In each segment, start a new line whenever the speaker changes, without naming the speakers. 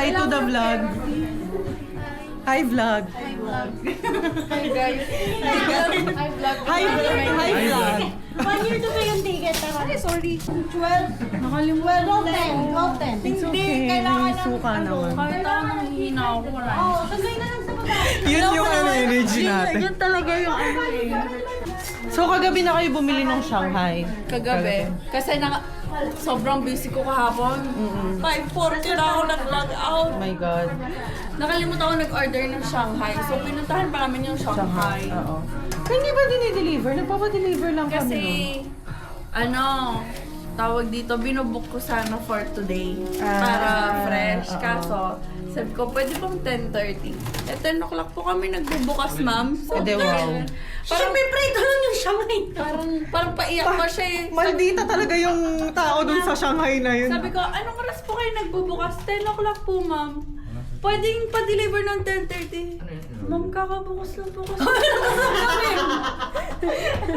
hi to the vlog. Hi vlog.
Hi guys.
Hi vlog.
1 year to ba yung ticket?
Ay, sorry.
12. Nakalimutan. 12, 10.
It's okay. May suka naman.
Kahit ako nanghihina ako, wala.
Oo, sagay na lang sa baba.
Yun yung energy natin.
Yun talaga yung ano eh.
So kagabi na kayo bumili ng Shanghai?
Kagabi. Kasi sobrang busy ko kahapon. 5:40 na ako nag-log out.
Oh my God.
Nakalimutan ako nag-order ng Shanghai. So, pinuntahan pa namin yung Shanghai.
Oo. Kaya hindi ba dinideliver? Nagpapadeliver lang
Kasi,
kami.
tawag dito, binubook ko sana for today.
Ah,
Para fresh.
oo.
Kaso, sabi ko, pwede bang 10:30? 10 o'clock po kami nagbubukas, ma'am.
Ede, wow.
Parang may prito lang yung Shanghai. Parang paiyak pa siya eh.
Maldita talaga yung tao dun sa Shanghai na yun.
Sabi ko, anong oras po kayo nagbubukas? 10 o'clock po, ma'am. Pwedeng pa-deliver ng 10:30. Ma'am, kakabukas lang po kasi.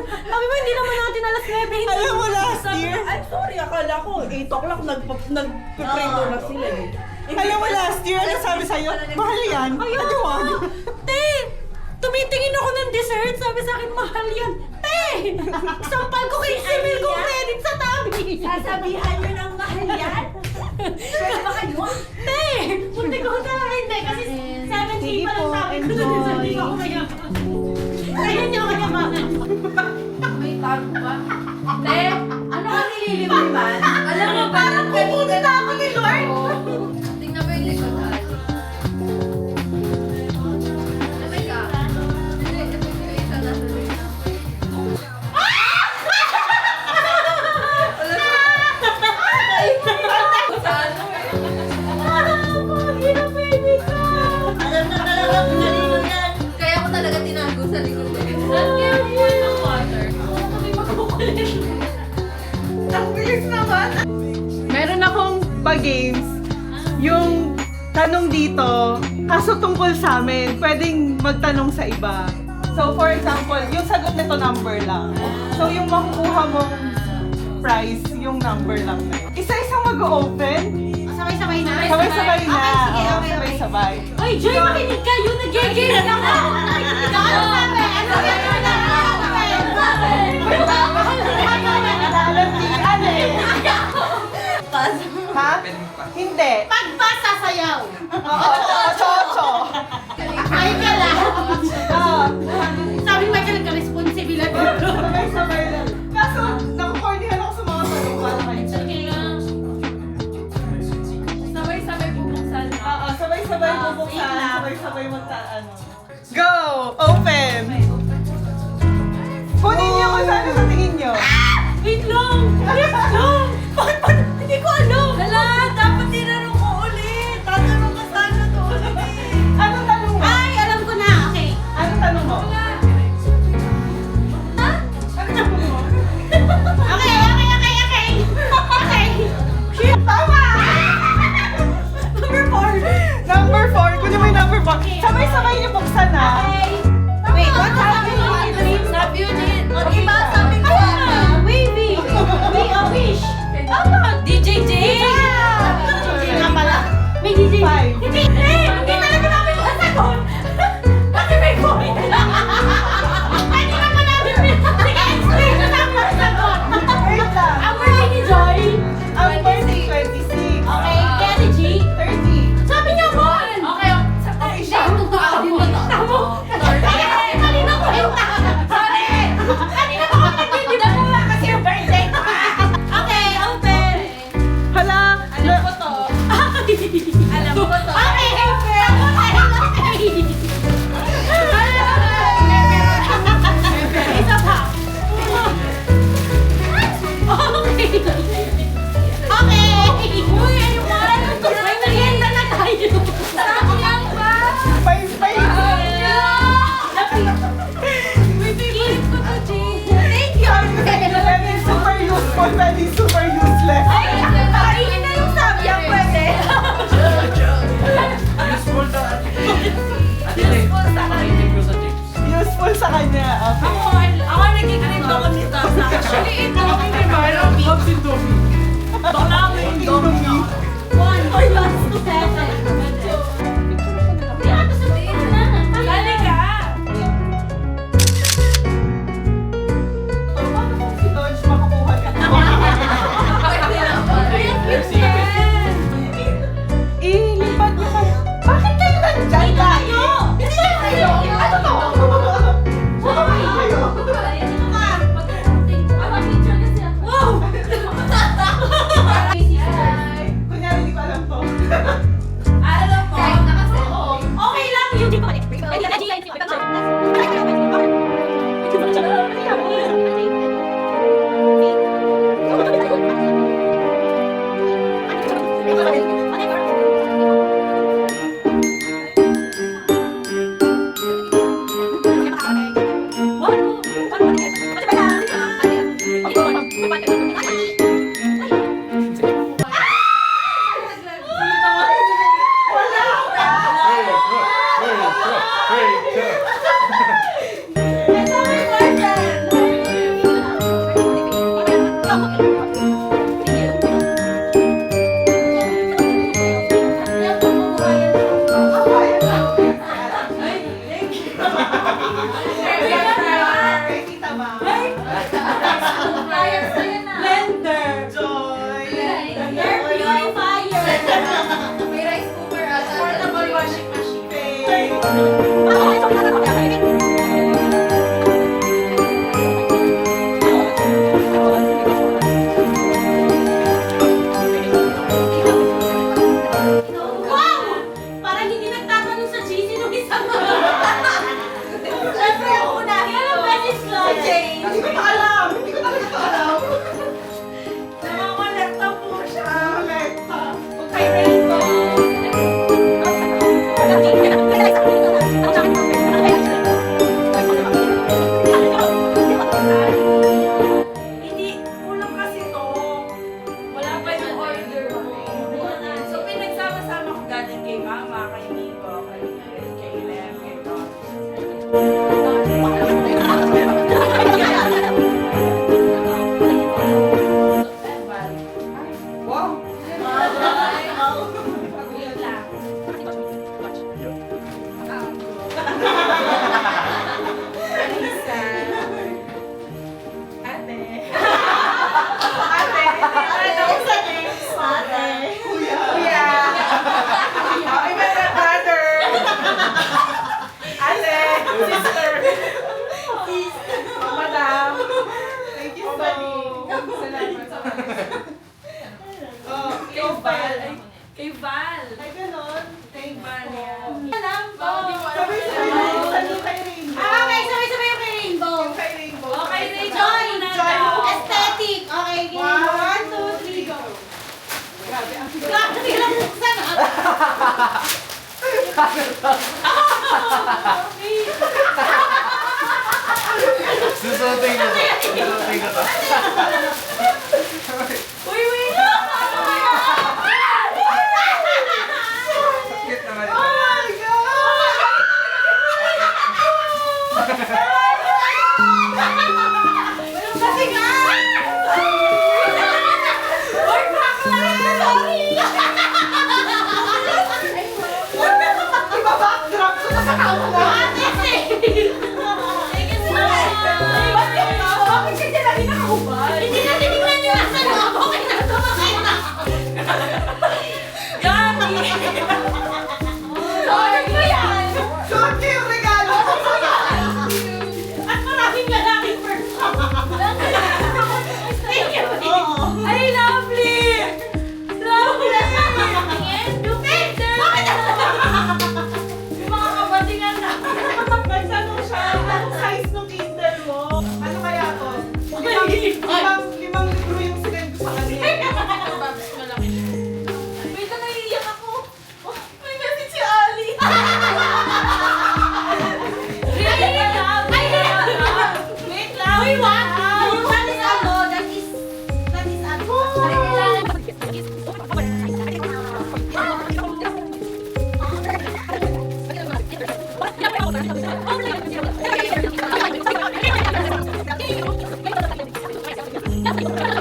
Sabi mo, hindi naman natin alas 9.
Alam mo last
Sabi
year?
ko, ay sorry, akala ko 8 o'clock nagpiprito na sila eh.
Alam mo last year, ano sabi sa'yo? Mahal yan. Adiwag.
Te! Tumitingin ako ng dessert. Sabi sa akin, mahal yan. Te! Sampal ko 15,000 kong credit sa tabi.
Sasabihan nyo ng mahal yan? Sure ba kayo?
Te! Punti ko talaga hindi. Kasi 17
Sige
pa lang
po,
sabi ko.
enjoy.
Sabi ko ako mayaman. Kaya niyo kayamangan.
May tago ba? Te, ano ka nililiman? Alam mo, parang
pupunta na ako ni Lord.
Tingnan mo yung likod ha. Teka. Isa na tuloy na. Kaya ko talaga tinago sa likod eh. Ang full ng water.
Ang bilis naman. Meron akong pa-games. Yung tanong dito, kaso tungkol sa amin, pwedeng magtanong sa iba. So for example, yung sagot nito number lang. So yung makukuha mong prize, yung number lang na yun. Isa-isang mag-open.
Sabay-sabay na.
Sabay-sabay na.
Okay, sige,
Oo,
okay.
sabay-sabay.
Oy, Joy, makinig ka! Yung nag-game na ka! Nakikinig ka! Ano sabi? Ano
Nalalatian eh. Ha? Hindi.
Pagpas sasayaw!
Oo, ocho-ocho.
Ay ka lang!
Oo.
Sabi mo ka nagka-responsibilidad.
Sabay-sabay lang. Kaso, nakukornihan ako sa mga tanong para kayo.
Sabay-sabay bubuksan.
Oo, sabay-sabay bubuksan, sabay-sabay magtaan. Go! Open! Kunin niyo kung saan sa tingin niyo.
Wait lang! Wait lang! Hindi ko alam!
Hala, dapat tinanong ko ulit. Tatanong ka sana to ulit eh.
Anong tanong mo?
Ay, alam ko na! Okay.
Anong tanong mo?
Wala.
Anong tanong mo?
Okay!
Shit, tama!
Number 4!
Number 4. Kunin mo yung number 4. Sabay-sabay niyo buksan na.
Wait, what happened?
Sabi yun eh.
O, diba sabi ko? Wavy! Wish!
Tama, DJ J.
DJ nga pala. May DJ.
5.
Hindi talaga namin masagot. Kasi may point. Hindi naman namin explain na namin masagot.
Wait lang.
Ang birthday ni Joy.
Ang birthday, 26.
Okay, Kenny G.
30.
Sabi niya mo.
Okay,
Okay, siya.
totoo din ba to?
Tamo. Ay, kanina ko yung sorry. Kanina ko nagbibilang mo lang kasi yung birthday. Okay, open.
Hala!
Alam ko to. Alam ko to.
Okay, open. Isa pa. Okay. Okay. Uy, ayun. May merienda na tayo.
Sayang ba?
Bye-bye.
Bibigyan ko to, Jay. Thank you.
Pwedeng super useful, pwedeng super useless.
Ayun na yung sabi. Yan pwede.
Useful to
Useful sa kanya. Okay.
Ako nagkikrip ako nito. Actually, ito ako may parang
Indomie.
Baka may
Indomie.
1 plus 7.
Kita ba?
Blender!
Joy!
Air purifier. May rice cooker at portable washing machine.
Faye.
Wow! Parang hindi nagtatanong sa GC nung isang Siyempre, ang unahin yung beses ko.
Hindi ko na alam! Hindi ko talaga ito alam!
Namamalekta po siya.
Alexa.
Kay Rainbow.
Hindi, kulang kasi to. Wala pa yung order ko. So, pinagsama-sama ko galing kay Mama, kay Nico, kay Lem, kay Tom.
Wow!
Yun lang.
Kuya! Kuya! Ay, my brother! Ate! Sister! Madam! Thank you so Salamat sa Oh,
Kay Val. Kay Val.
Ay, ganon.
Kay Val yan.
Alam ko.
Sabay-sabay yung sabi kay Rainbow.
Okay, sabay-sabay yung kay Rainbow.
Yung kay Rainbow.
Okay, Rainbow.
Joy!
Joy.
Aesthetic. Okay, game.
1, 2, 3, go! Grabe, ang bigat.
Grabe, bilang buksan ah.
Susuotin ko to. Susuotin ko to.
Uy, wait!
Cute naman
Oh
ito.
my God!
Kasi nga! Uy, bakla! Sorry!
Iba-backdrop ko na sa camera.
Thank you so much!
Bakit kasi lagi nakahubad?
Hindi na tinignan niyo nasa loob. Okay na ito. Okay na.
Gani!
Sorry ko yan.
Suot ko yung regalo.
At maraming lalaking person. Thank you.
Ay, lovely! Lovely!
Lupin! Bakit
Yung mga kabatingan na.
Nagtanong siya, anong size ng Kindle mo? Ano kaya to? Limang libro yung sinend ko sa kanila.
Wait na, naiiyak ako.
Oh, may message si Ali.
Really? Ay,
Wait lang.
Uy, what? That is ano? That is ano?
Kailangan